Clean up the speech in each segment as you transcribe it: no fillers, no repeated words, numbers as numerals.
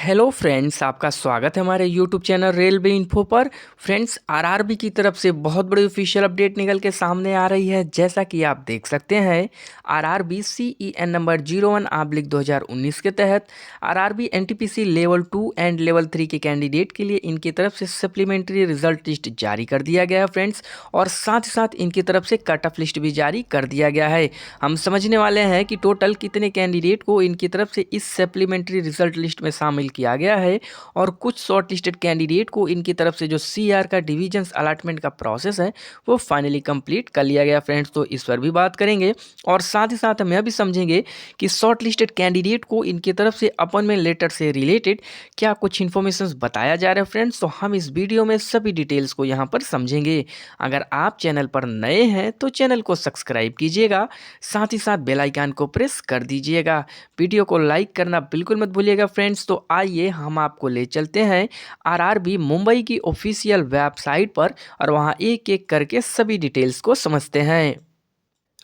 Hello friends, आपका स्वागत है हमारे यूट्यूब चैनल रेलवे इन्फो पर। फ्रेंड्स, आरआरबी की तरफ से बहुत बड़ी ऑफिशियल अपडेट निकल के सामने आ रही है। जैसा कि आप देख सकते हैं, आरआरबी सीईएन नंबर 01/2019 के तहत RRB NTPC level 2 and level 3 के कैंडिडेट के लिए इनकी तरफ से सप्लीमेंट्री रिजल्ट लिस्ट जारी कर दिया गया है फ्रेंड्स। और साथ ही साथ इनकी तरफ से कट ऑफ लिस्ट भी जारी कर दिया गया है। हम समझने वाले हैं कि टोटल कितने कैंडिडेट को इनकी तरफ से इस सप्लीमेंट्री रिजल्ट लिस्ट में शामिल किया गया है और कुछ शॉर्ट लिस्टेड कैंडिडेट को इनकी तरफ से जो सीआर का डिविजन्स अलॉटमेंट का प्रोसेस है वो फाइनली कंप्लीट कर लिया गया फ्रेंड्स। तो इस पर भी बात करेंगे और साथ ही साथ हम यह भी समझेंगे कि शॉर्ट लिस्टेड कैंडिडेट को इनकी तरफ से अपॉइंटमेंट लेटर से रिलेटेड क्या कुछ इन्फॉर्मेशन बताया जा रहा है फ्रेंड्स। तो हम इस वीडियो में सभी डिटेल्स को यहाँ पर समझेंगे। अगर आप चैनल पर नए हैं तो चैनल को सब्सक्राइब कीजिएगा, साथ ही साथ बेल आइकन को प्रेस कर दीजिएगा। वीडियो को लाइक करना बिल्कुल मत भूलिएगा फ्रेंड्स। तो आइए हम आपको ले चलते हैं आरआरबी मुंबई की ऑफिशियल वेबसाइट पर और वहां एक एक करके सभी डिटेल्स को समझते हैं।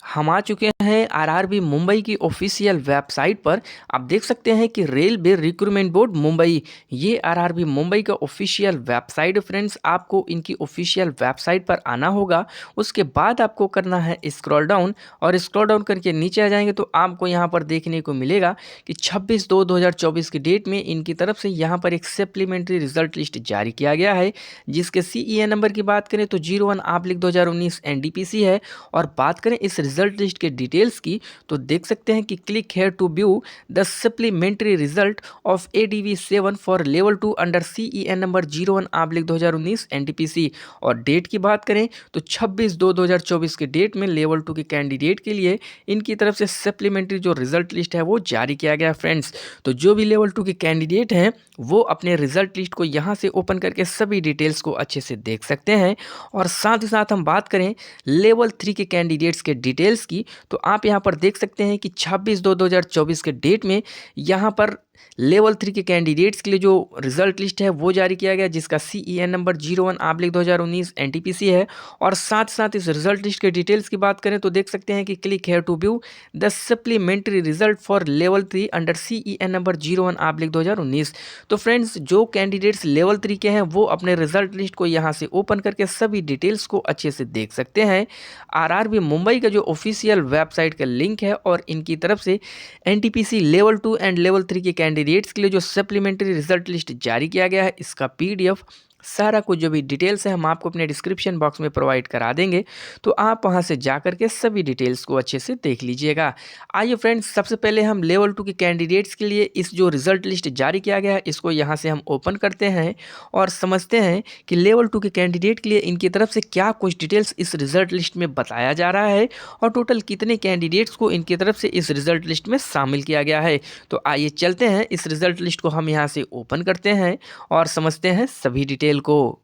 हम आ चुके हैं आरआरबी मुंबई की ऑफिशियल वेबसाइट पर। आप देख सकते हैं कि रेलवे रिक्रूटमेंट बोर्ड मुंबई, ये आरआरबी मुंबई का ऑफिशियल वेबसाइट फ्रेंड्स। आपको इनकी ऑफिशियल वेबसाइट पर आना होगा। उसके बाद आपको करना है स्क्रॉल डाउन, और स्क्रॉल डाउन करके नीचे आ जाएंगे तो आपको यहाँ पर देखने को मिलेगा कि 26/2/2024 की डेट में इनकी तरफ से यहाँ पर एक सप्लीमेंट्री रिजल्ट लिस्ट जारी किया गया है, जिसके सीईए नंबर की बात करें तो 01/2019 एनडीपीसी है। और बात करें इस रिजल्ट लिस्ट के डिटेल्स की तो देख सकते हैं कि click here to view the supplementary result of ADV 7 for level 2 under CEN number 01/2019 NTPC. और डेट की बात करें तो 26/2/2024 के डेट में लेवल 2 के कैंडिडेट के लिए इनकी तरफ से सप्लीमेंट्री जो रिजल्ट लिस्ट है वो जारी किया गया फ्रेंड्स। तो जो भी लेवल 2 के कैंडिडेट हैं वो अपने रिजल्ट लिस्ट को यहाँ से ओपन करके सभी डिटेल्स को अच्छे से देख सकते हैं। और साथ ही साथ हम बात करें लेवल 3 के कैंडिडेट्स के डिटेल्स की तो आप यहाँ पर देख सकते हैं कि 26/2/2024 के डेट में यहाँ पर लेवल 3 के कैंडिडेट्स के लिए जो रिजल्ट लिस्ट है वो जारी किया गया, जिसका सीईएन नंबर 01/2019 एनटीपीसी है। और साथ साथ इस रिजल्ट लिस्ट के डिटेल्स की बात करें तो देख सकते हैं कि click here to view the supplementary result for level 3 under CEN number 01/2019। तो फ्रेंड्स, जो कैंडिडेट्स लेवल 3 के हैं वो अपने रिजल्ट लिस्ट को यहाँ से ओपन करके सभी डिटेल्स को अच्छे से देख सकते हैं। आरआरबी मुंबई का जो ऑफिशियल वेबसाइट का लिंक है और इनकी तरफ से एनटीपीसी लेवल 2 एंड लेवल 3 के कैंडिडेट्स के लिए जो सप्लीमेंट्री रिजल्ट लिस्ट जारी किया गया है, इसका पीडीएफ सारा कुछ जो भी डिटेल्स है हम आपको अपने डिस्क्रिप्शन बॉक्स में प्रोवाइड करा देंगे। तो आप वहां से जा करके सभी डिटेल्स को अच्छे से देख लीजिएगा। आइए फ्रेंड्स, सबसे पहले हम लेवल 2 के कैंडिडेट्स के लिए इस जो रिजल्ट लिस्ट जारी किया गया है इसको यहाँ से हम ओपन करते हैं और समझते हैं कि लेवल 2 के कैंडिडेट के लिए इनकी तरफ से क्या कुछ डिटेल्स इस रिजल्ट लिस्ट में बताया जा रहा है और टोटल कितने कैंडिडेट्स को इनकी तरफ से इस रिजल्ट लिस्ट में शामिल किया गया है। तो आइए चलते हैं, इस रिजल्ट लिस्ट को हम यहाँ से ओपन करते हैं और समझते हैं सभी डिटेल को।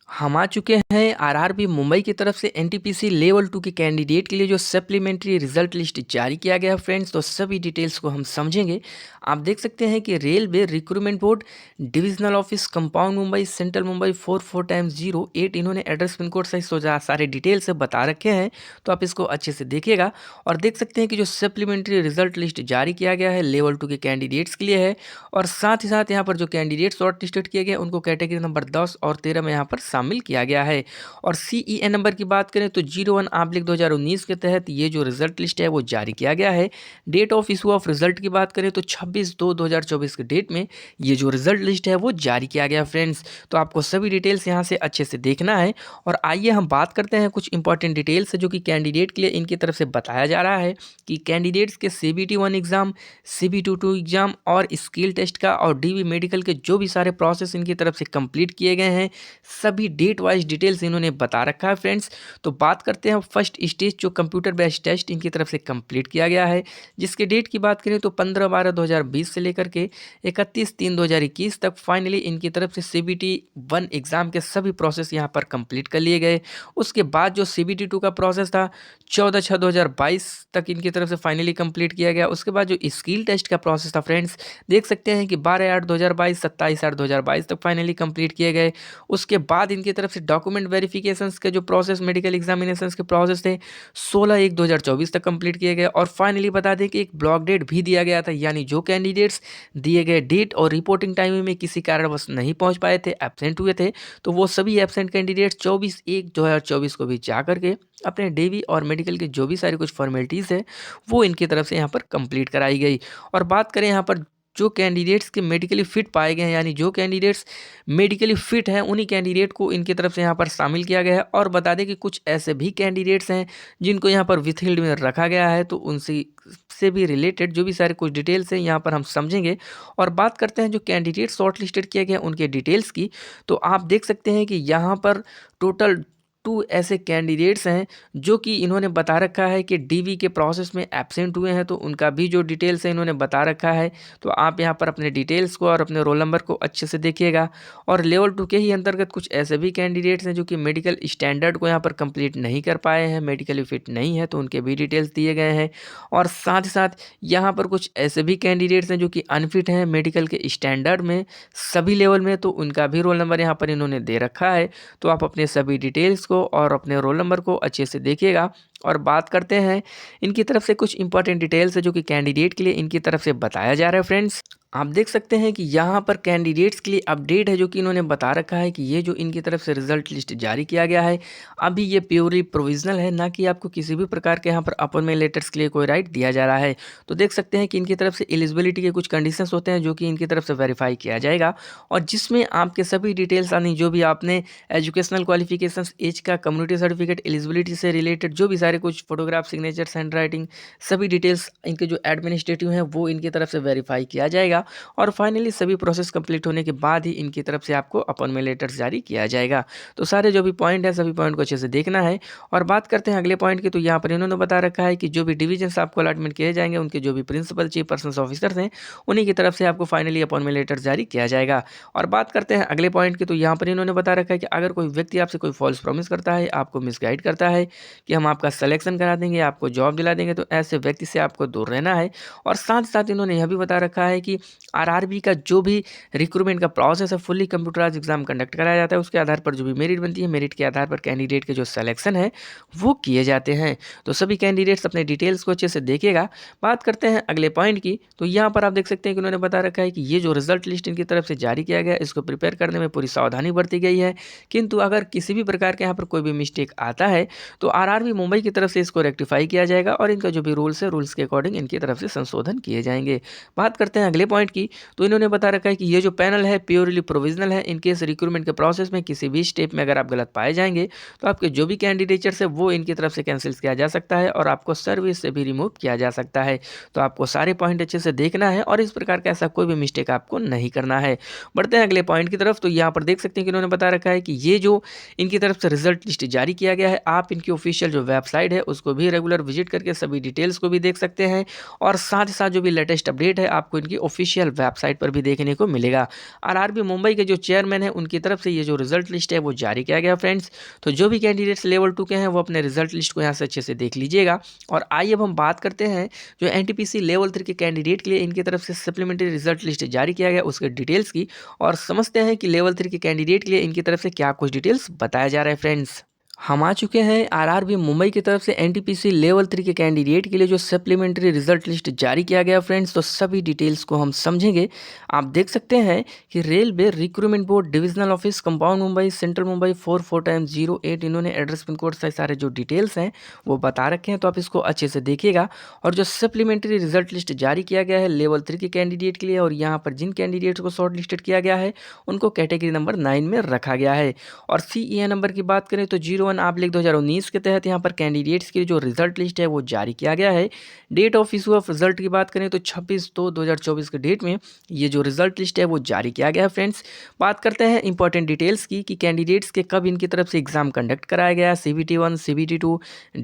हम आ चुके हैं आरआरबी मुंबई की तरफ से एनटीपीसी लेवल 2 के कैंडिडेट के लिए जो सप्लीमेंट्री रिजल्ट लिस्ट जारी किया गया फ्रेंड्स। तो सभी डिटेल्स को हम समझेंगे। आप देख सकते हैं कि railway recruitment board divisional office compound Mumbai central Mumbai 44x08, इन्होंने एड्रेस पिन कोड सहित सारे डिटेल्स बता रखे हैं। तो आप इसको अच्छे से देखिएगा और देख सकते हैं कि जो सप्लीमेंट्री रिजल्ट लिस्ट जारी किया गया है लेवल 2 के कैंडिडेट्स के लिए है। और साथ ही साथ यहाँ पर जो कैंडिडेट शॉर्ट लिस्टेड किए गए उनको कैटेगरी नंबर 10 और 13 में यहाँ पर शामिल किया गया है। और सीईएन नंबर की बात करें तो 01/2019 के तहत ये जो रिजल्ट लिस्ट है वो जारी किया गया है। Date of issue of result की बात करें तो 26/2/2024 के डेट में ये जो रिजल्ट लिस्ट है वो जारी किया गया फ्रेंड्स। तो आपको सभी डिटेल्स यहाँ से अच्छे से देखना है। और आइए हम बात करते हैं कुछ इंपॉर्टेंट डिटेल्स जो कि कैंडिडेट के लिए इनकी तरफ से बताया जा रहा है कि कैंडिडेट्स के CBT 1 एग्जाम, CBT 2 एग्जाम और स्किल टेस्ट का और डीवी मेडिकल के जो भी सारे प्रोसेस इनकी तरफ से कंप्लीट किए गए हैं, सभी डेट वाइज डिटेल्स इन्होंने बता रखा है फ्रेंड्स। तो बात करते हैं फर्स्ट स्टेज जो कंप्यूटर बेस्ड टेस्ट इनकी तरफ से कंप्लीट किया गया है, जिसके डेट की बात करें तो 15/12/2020 से लेकर के 31/3/2021 तक फाइनली इनकी तरफ से CBT 1 एग्जाम के सभी प्रोसेस यहाँ पर कंप्लीट कर लिए गए। उसके बाद जो CBT 2 का प्रोसेस था 14/6/2022 तक इनकी तरफ से फाइनली कंप्लीट किया गया। उसके बाद जो स्किल टेस्ट का प्रोसेस था फ्रेंड्स, देख सकते हैं कि 12/8/2022 27/8/2022 तक फाइनली कंप्लीट किए गए। उसके बाद इनकी तरफ से डॉक्यूमेंट वेरिफिकेशंस के जो प्रोसेस मेडिकल एग्जामिनेशंस के प्रोसेस थे 16/1/2024 तक कंप्लीट किए गए। और फाइनली बता दें कि एक ब्लॉक डेट भी दिया गया था, यानी जो कैंडिडेट्स दिए गए डेट और रिपोर्टिंग टाइम में किसी कारणवश नहीं पहुंच पाए थे, एब्सेंट हुए थे, तो वो सभी एब्सेंट कैंडिडेट्स 24/1/2024 को भी जा करके अपने डीवी और मेडिकल की जो भी सारी कुछ फॉर्मेलिटीज़ है वो इनकी तरफ से यहाँ पर कंप्लीट कराई गई। और बात करें यहाँ पर जो कैंडिडेट्स के मेडिकली फिट पाए गए हैं, यानी जो कैंडिडेट्स मेडिकली फिट हैं, उन्हीं कैंडिडेट को इनकी तरफ से यहाँ पर शामिल किया गया है। और बता दें कि कुछ ऐसे भी कैंडिडेट्स हैं जिनको यहाँ पर विथहील्ड में रखा गया है, तो उनसे से भी रिलेटेड जो भी सारे कुछ डिटेल्स हैं यहाँ पर हम समझेंगे। और बात करते हैं जो कैंडिडेट शॉर्ट लिस्टेड किए गए उनके डिटेल्स की, तो आप देख सकते हैं कि यहाँ पर टोटल 2 ऐसे कैंडिडेट्स हैं जो कि इन्होंने बता रखा है कि डीवी के प्रोसेस में एब्सेंट हुए हैं, तो उनका भी जो डिटेल्स है इन्होंने बता रखा है। तो आप यहाँ पर अपने डिटेल्स को और अपने रोल नंबर को अच्छे से देखिएगा। और लेवल 2 के ही अंतर्गत कुछ ऐसे भी कैंडिडेट्स हैं जो कि मेडिकल स्टैंडर्ड को यहाँ पर कंप्लीट नहीं कर पाए हैं, मेडिकली फिट नहीं है, तो उनके भी डिटेल्स दिए गए हैं। और साथ ही साथ यहाँ पर कुछ ऐसे भी कैंडिडेट्स हैं जो कि अनफिट हैं मेडिकल के स्टैंडर्ड में सभी लेवल में, तो उनका भी रोल नंबर यहाँ पर इन्होंने दे रखा है। तो आप अपने सभी डिटेल्स को और अपने रोल नंबर को अच्छे से देखिएगा। और बात करते हैं इनकी तरफ से कुछ इंपॉर्टेंट डिटेल्स है जो कि कैंडिडेट के लिए इनकी तरफ से बताया जा रहा है। फ्रेंड्स, आप देख सकते हैं कि यहाँ पर कैंडिडेट्स के लिए अपडेट है जो कि इन्होंने बता रखा है कि ये जो इनकी तरफ से रिजल्ट लिस्ट जारी किया गया है अभी ये प्योरली प्रोविजनल है, ना कि आपको किसी भी प्रकार के यहाँ पर अपॉइंटमेंट लेटर्स के लिए कोई राइट दिया जा रहा है। तो देख सकते हैं कि इनकी तरफ से एलिजिबिलिटी के कुछ कंडीशंस होते हैं जो कि इनकी तरफ से वेरीफाई किया जाएगा, और जिसमें आपके सभी डिटेल्स यानी जो भी आपने एजुकेशनल क्वालिफिकेशंस, एज का, कम्युनिटी सर्टिफिकेट, एलिजिबिलिटी से रिलेटेड जो भी सारे कुछ फोटोग्राफ, सिग्नेचर्स, हैंड राइटिंग, सभी डिटेल्स इनके जो एडमिनिस्ट्रेटिव हैं वो इनकी तरफ से वेरीफाई किया जाएगा। और फाइनली सभी प्रोसेस कंप्लीट होने के बाद ही इनकी तरफ से आपको अपॉइंटमेंट लेटर्स जारी किया जाएगा। तो सारे जो भी पॉइंट है सभी पॉइंट को अच्छे से देखना है। और बात करते हैं अगले पॉइंट की, तो यहाँ पर इन्होंने बता रखा है कि जो भी डिवीजन आपको अलॉटमेंट किए जाएंगे उनके जो भी प्रिंसिपल, चीफ पर्सनल ऑफिसर्स हैं उन्हीं की तरफ से आपको फाइनली अपॉइंटमेंट लेटर जारी किया जाएगा। और बात करते हैं अगले पॉइंट की, तो यहाँ पर इन्होंने बता रखा है कि अगर कोई व्यक्ति आपसे कोई फॉल्स प्रॉमिस करता है, आपको मिसगाइड करता है कि हम आपका सिलेक्शन करा देंगे, आपको जॉब दिला देंगे, तो ऐसे व्यक्ति से आपको दूर रहना है। और साथ साथ इन्होंने यह भी बता रखा है कि आरआरबी का जो भी रिक्रूटमेंट का प्रोसेस है फुल्ली कंप्यूटराइज्ड एग्जाम कंडक्ट कराया जाता है, उसके आधार पर जो भी मेरिट बनती है, मेरिट के आधार पर कैंडिडेट के जो सिलेक्शन है वो किए जाते हैं। तो सभी कैंडिडेट्स अपने डिटेल्स को अच्छे से देखिएगा। बात करते हैं अगले पॉइंट की, तो यहाँ पर आप देख सकते हैं कि उन्होंने बता रखा है कि ये जो रिजल्ट लिस्ट इनकी तरफ से जारी किया गया इसको प्रिपेयर करने में पूरी सावधानी बरती गई है, किंतु अगर किसी भी प्रकार के यहाँ पर कोई भी मिस्टेक आता है तो आरआरबी मुंबई की तरफ से इसको रेक्टिफाई किया जाएगा और इनका जो भी रूल्स है रूल्स के अकॉर्डिंग इनकी तरफ से संशोधन किए जाएंगे। बात करते हैं अगले पॉइंट की, तो इन्होंने बता रखा है कि ये जो पैनल है प्योरली प्रोविजनल है। इनकेस रिक्रूटमेंट के प्रोसेस में किसी भी स्टेप में अगर आप गलत पाए जाएंगे तो आपके जो भी कैंडिडेचर्स है वो इनकी तरफ से कैंसिल किया जा सकता है और आपको सर्विस से भी रिमूव किया जा सकता है। तो आपको सारे पॉइंट अच्छे से देखना है और इस प्रकार का ऐसा कोई भी मिस्टेक आपको नहीं करना है। बढ़ते हैं अगले पॉइंट की तरफ, तो यहाँ पर देख सकते हैं कि इन्होंने बता रखा है कि ये जो इनकी तरफ से रिजल्ट लिस्ट जारी किया गया है आप इनकी ऑफिशियल जो वेबसाइट है उसको भी रेगुलर विजिट करके सभी डिटेल्स को भी देख सकते हैं। और साथ ही साथ जो भी लेटेस्ट अपडेट है आपको इनकी ऑफिशियल वेबसाइट पर भी देखने को मिलेगा। आरआरबी मुंबई के जो चेयरमैन है उनकी तरफ से ये जो रिजल्ट लिस्ट है वो जारी किया गया फ्रेंड्स। तो जो भी कैंडिडेट्स लेवल 2 के हैं वो अपने रिजल्ट लिस्ट को यहाँ से अच्छे से देख लीजिएगा। और आइए अब हम बात करते हैं जो एनटीपीसी लेवल 3 के कैंडिडेट के लिए इनकी तरफ से सप्लीमेंट्री रिजल्ट लिस्ट जारी किया गया उसके डिटेल्स की, और समझते हैं कि लेवल 3 के कैंडिडेट के लिए इनकी तरफ से क्या कुछ डिटेल्स बताया जा रहा है। फ्रेंड्स, हम आ चुके हैं आरआरबी मुंबई की तरफ से एनटीपीसी लेवल 3 के कैंडिडेट के लिए जो सप्लीमेंट्री रिजल्ट लिस्ट जारी किया गया फ्रेंड्स। तो सभी डिटेल्स को हम समझेंगे। आप देख सकते हैं कि railway recruitment board divisional office compound Mumbai central Mumbai 4408 इन्होंने एड्रेस पिन कोड से सारे जो डिटेल्स हैं वो बता रखे हैं, तो आप इसको अच्छे से देखिएगा। और जो सप्लीमेंट्री रिजल्ट लिस्ट जारी किया गया है लेवल 3 के कैंडिडेट के लिए, और यहाँ पर जिन कैंडिडेट्स को शॉर्ट लिस्टेड किया गया है उनको कैटेगरी नंबर 9 में रखा गया है। और CEA नंबर की बात करें तो 01/2019 के तहत यहाँ पर कैंडिडेट्स की जो रिजल्ट लिस्ट है वो जारी किया गया है। Date of issue of result की बात करें तो 26/2/2024 के डेट में ये जो रिजल्ट लिस्ट है वो जारी किया गया है। फ्रेंड्स, बात करते हैं इंपॉर्टेंट डिटेल्स की कि कैंडिडेट्स के कब इनकी तरफ से एग्जाम कंडक्ट कराया गया। CBT 1, CBT 2,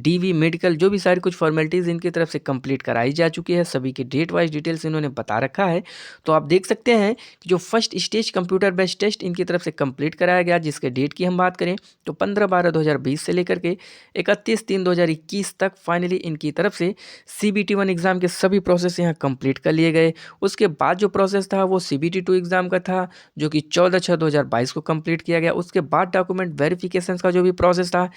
DV, मेडिकल जो भी सारी कुछ फॉर्मेलिटीज़ इनकी तरफ से कंप्लीट कराई जा चुकी है, सभी की डेट वाइज डिटेल्स इन्होंने बता रखा है। तो आप देख सकते हैं कि जो first stage computer based test इनकी तरफ से कंप्लीट कराया गया जिसके डेट की हम बात करें तो 15/12/2024 2020 से लेकर के 31/3/2021 तक फाइनली इनकी तरफ से CBT-1 एग्ज़ाम के सभी प्रोसेस यहाँ कंप्लीट कर लिए गए। उसके बाद जो प्रोसेस था वो CBT-2 एग्ज़ाम का था, जो कि 14/6/2022 को कंप्लीट किया गया। उसके बाद डॉक्यूमेंट वेरिफिकेशंस का जो भी प्रोसेस था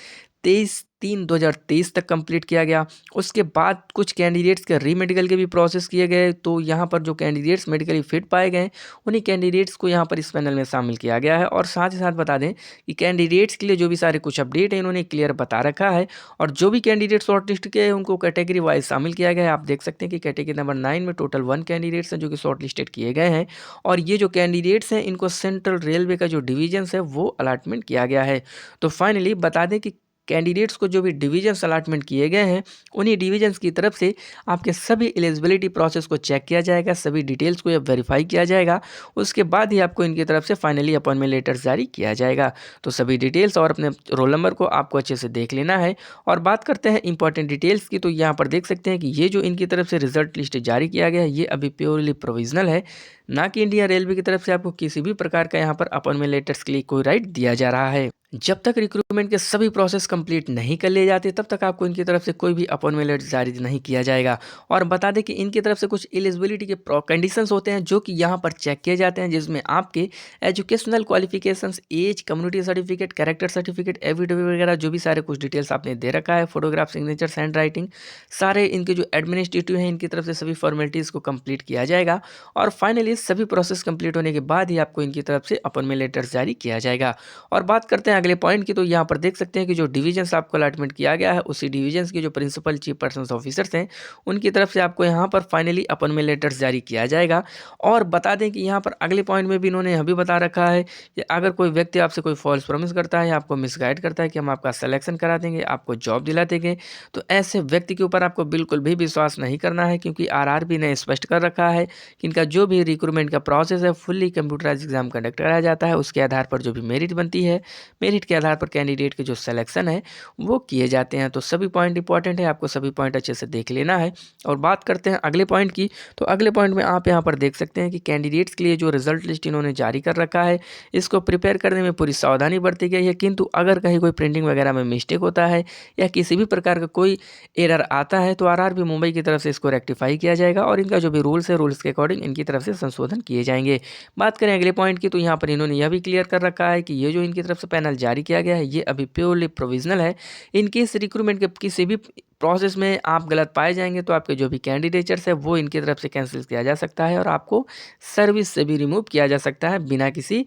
23/3/2023 तक कंप्लीट किया गया। उसके बाद कुछ कैंडिडेट्स के रीमेडिकल के भी प्रोसेस किए गए, तो यहाँ पर जो कैंडिडेट्स मेडिकली फिट पाए गए उन्हीं कैंडिडेट्स को यहाँ पर इस पैनल में शामिल किया गया है। और साथ ही साथ बता दें कि कैंडिडेट्स के लिए जो भी सारे कुछ अपडेट है इन्होंने क्लियर बता रखा है। और जो भी कैंडिडेट शॉर्ट लिस्ट के हैं उनको कैटेगरी वाइज शामिल किया गया है। आप देख सकते हैं कि कैटेगरी नंबर 9 में टोटल 1 कैंडिडेट्स हैं जो कि शॉर्ट लिस्टेड किए गए हैं। और ये जो कैंडिडेट्स हैं इनको सेंट्रल रेलवे का जो डिवीजन्स है वो अलॉटमेंट किया गया है। तो फाइनली बता दें कि कैंडिडेट्स को जो भी डिवीजन्स अलॉटमेंट किए गए हैं उन्हीं डिवीजन्स की तरफ से आपके सभी एलिजिबिलिटी प्रोसेस को चेक किया जाएगा, सभी डिटेल्स को वेरीफाई किया जाएगा। उसके बाद ही आपको इनकी तरफ से फाइनली अपॉइंटमेंट लेटर जारी किया जाएगा। तो सभी डिटेल्स और अपने रोल नंबर को आपको अच्छे से देख लेना है। और बात करते हैं इंपॉर्टेंट डिटेल्स की, तो यहाँ पर देख सकते हैं कि ये जो इनकी तरफ से रिजल्ट लिस्ट जारी किया गया है ये अभी प्योरली प्रोविजनल है, ना कि इंडियन रेलवे की तरफ से आपको किसी भी प्रकार का यहाँ पर अपॉइंटमेंट लेटर्स के लिए कोई राइट दिया जा रहा है। जब तक रिक्रूटमेंट के सभी प्रोसेस कंप्लीट नहीं कर लिए जाते तब तक आपको इनकी तरफ से कोई भी अपॉइंटमेंट लेटर जारी नहीं किया जाएगा। और बता दें कि इनकी तरफ से कुछ एलिजिबिलिटी के कंडीशंस होते हैं जो कि यहाँ पर चेक किए जाते हैं, जिसमें आपके educational qualifications, age, community certificate, character certificate, affidavit वगैरह जो भी सारे कुछ डिटेल्स आपने दे रखा है, फोटोग्राफ, सिग्नेचर, हैंड राइटिंग, सारे इनके जो एडमिनिस्ट्रेटिव हैं इनकी तरफ से सभी फॉर्मेलिटीज़ को कंप्लीट किया जाएगा। और फाइनली सभी प्रोसेस कंप्लीट होने के बाद ही आपको इनकी तरफ से अपॉइंटमेंट लेटर जारी किया जाएगा। और बात करते हैं अगले पॉइंट की, तो यहाँ पर देख सकते हैं कि जो डिवीजन्स आपको अलॉटमेंट किया गया है उसी डिवीजन्स के जो प्रिंसिपल चीफ पर्सनल ऑफिसर्स हैं उनकी तरफ से आपको यहाँ पर फाइनली अपॉइंटमेंट लेटर्स जारी किया जाएगा। और बता दें कि यहाँ पर अगले पॉइंट में भी इन्होंने यह भी बता रखा है कि अगर कोई व्यक्ति आपसे कोई फॉल्स प्रॉमिस करता है या आपको मिसगाइड करता है कि हम आपका सिलेक्शन करा देंगे, आपको जॉब दिला देंगे, तो ऐसे व्यक्ति के ऊपर आपको बिल्कुल भी विश्वास नहीं करना है, क्योंकि RRB ने स्पष्ट कर रखा है कि इनका जो भी रिक्रूटमेंट का प्रोसेस है फुल्ली कंप्यूटराइज एग्जाम कंडक्ट कराया जाता है। उसके आधार पर जो भी मेरिट बनती है, मेरिट के आधार पर कैंडिडेट के जो सिलेक्शन है वो किए जाते हैं। तो सभी पॉइंट इंपॉर्टेंट है, आपको सभी पॉइंट अच्छे से देख लेना है। और बात करते हैं अगले पॉइंट की, तो अगले पॉइंट में आप यहाँ पर देख सकते हैं कि कैंडिडेट्स के लिए जो रिजल्ट लिस्ट इन्होंने जारी कर रखा है इसको प्रिपेयर करने में पूरी सावधानी बरती गई है। किंतु अगर कहीं कोई प्रिंटिंग वगैरह में मिस्टेक होता है या किसी भी प्रकार का कोई एरर आता है तो RRB मुंबई की तरफ से इसको रेक्टिफाई किया जाएगा और इनका जो भी रूल्स है रूल्स के अकॉर्डिंग इनकी तरफ से संशोधन किए जाएंगे। बात करें अगले पॉइंट की, तो यहाँ पर इन्होंने यह भी क्लियर कर रखा है कि ये जो इनकी तरफ से पैनल जारी किया गया है ये अभी प्योरली प्रोविजनल है। इनकेस रिक्रूटमेंट के किसी भी प्रोसेस में आप गलत पाए जाएंगे तो आपके जो भी कैंडिडेचर्स है वो इनकी तरफ से कैंसिल किया जा सकता है और आपको सर्विस से भी रिमूव किया जा सकता है बिना किसी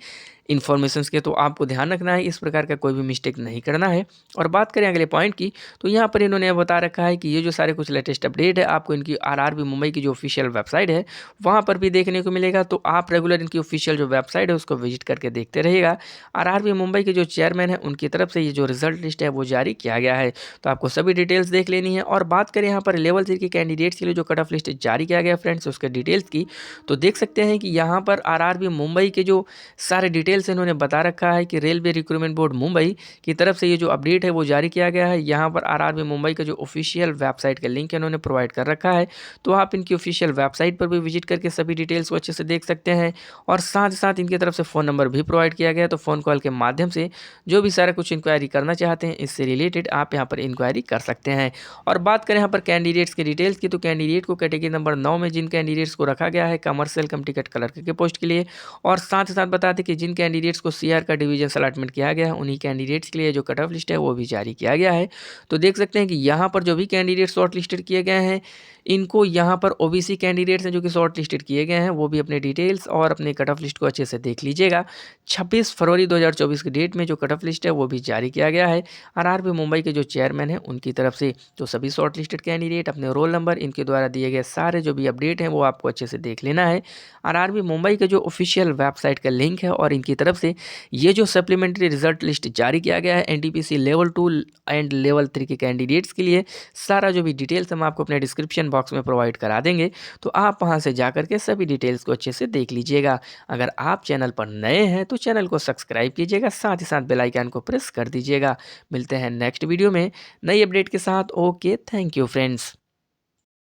इन्फॉर्मेशंस के। तो आपको ध्यान रखना है, इस प्रकार का कोई भी मिस्टेक नहीं करना है। और बात करें अगले पॉइंट की, तो यहाँ पर इन्होंने बता रखा है कि ये जो सारे कुछ लेटेस्ट अपडेट है आपको इनकी RRB मुंबई की जो ऑफिशियल वेबसाइट है वहाँ पर भी देखने को मिलेगा। तो आप रेगुलर इनकी ऑफिशियल जो वेबसाइट है उसको विजिट करके देखते रहिएगा। RRB मुंबई के जो चेयरमैन है उनकी तरफ से ये जो रिजल्ट लिस्ट है वो जारी किया गया है, तो आपको सभी डिटेल्स देख लेनी है। और बात करें यहाँ पर लेवल 3 के कैंडिडेट्स के लिए जो कट ऑफ लिस्ट जारी किया गया फ्रेंड्स उसके डिटेल्स की, तो देख सकते हैं कि यहाँ पर RRB मुंबई के जो सारे डिटेल्स इन्होंने बता रखा है कि रेलवे रिक्रूटमेंट बोर्ड मुंबई की तरफ से ये जो अपडेट है वो जारी किया गया है। यहाँ पर RRB मुंबई का जो ऑफिशियल वेबसाइट का लिंक है इन्होंने प्रोवाइड कर रखा है, तो आप इनकी ऑफिशियल वेबसाइट पर भी विजिट करके सभी डिटेल्स को अच्छे से देख सकते हैं। और साथ ही साथ इनकी तरफ से फ़ोन नंबर भी प्रोवाइड किया गया है, तो फ़ोन कॉल के माध्यम से जो भी सारा कुछ इंक्वायरी करना चाहते हैं इससे रिलेटेड आप यहाँ पर इंक्वायरी कर सकते हैं। और बात करें यहाँ पर कैंडिडेट्स के डिटेल्स की, तो कैंडिडेट को कैटेगरी नंबर 9 में जिन कैंडिडेट्स को रखा गया है कमर्शियल कम टिकट क्लर्क के पोस्ट के लिए, और साथ ही साथ बता दें कि जिन कैंडिडेट्स को CR का डिवीजन अलॉटमेंट किया गया है उन्हीं कैंडिडेट्स के लिए जो कट ऑफ लिस्ट है वो भी जारी किया गया है। तो देख सकते हैं कि यहाँ पर जो भी कैंडिडेट शॉर्ट लिस्टेड किए गए हैं इनको यहाँ पर OBC कैंडिडेट्स हैं जो कि शॉर्ट लिस्टेड किए गए हैं वो भी अपने डिटेल्स और अपने कट ऑफ लिस्ट को अच्छे से देख लीजिएगा। 26 फरवरी 2024 की डेट में जो कट ऑफ लिस्ट है वो भी जारी किया गया है RRB मुंबई के जो चेयरमैन हैं उनकी तरफ से। तो सभी शॉर्ट लिस्टेड कैंडिडेट अपने रोल नंबर इनके द्वारा दिए गए सारे जो भी अपडेट हैं वो आपको अच्छे से देख लेना है। RRB मुंबई के जो ऑफिशियल वेबसाइट का लिंक है और इनकी तरफ से ये जो सप्लीमेंट्री रिजल्ट लिस्ट जारी किया गया है NTPC लेवल 2 एंड लेवल 3 के कैंडिडेट्स के लिए, सारा जो भी डिटेल्स हम आपको अपने डिस्क्रिप्शन बॉक्स में प्रोवाइड करा देंगे, तो आप वहां से जाकर के सभी डिटेल्स को अच्छे से देख लीजिएगा। अगर आप चैनल पर नए हैं तो चैनल को सब्सक्राइब कीजिएगा, साथ ही साथ बेल आइकन को प्रेस कर दीजिएगा। मिलते हैं नेक्स्ट वीडियो में नई अपडेट के साथ। Okay, thank you friends.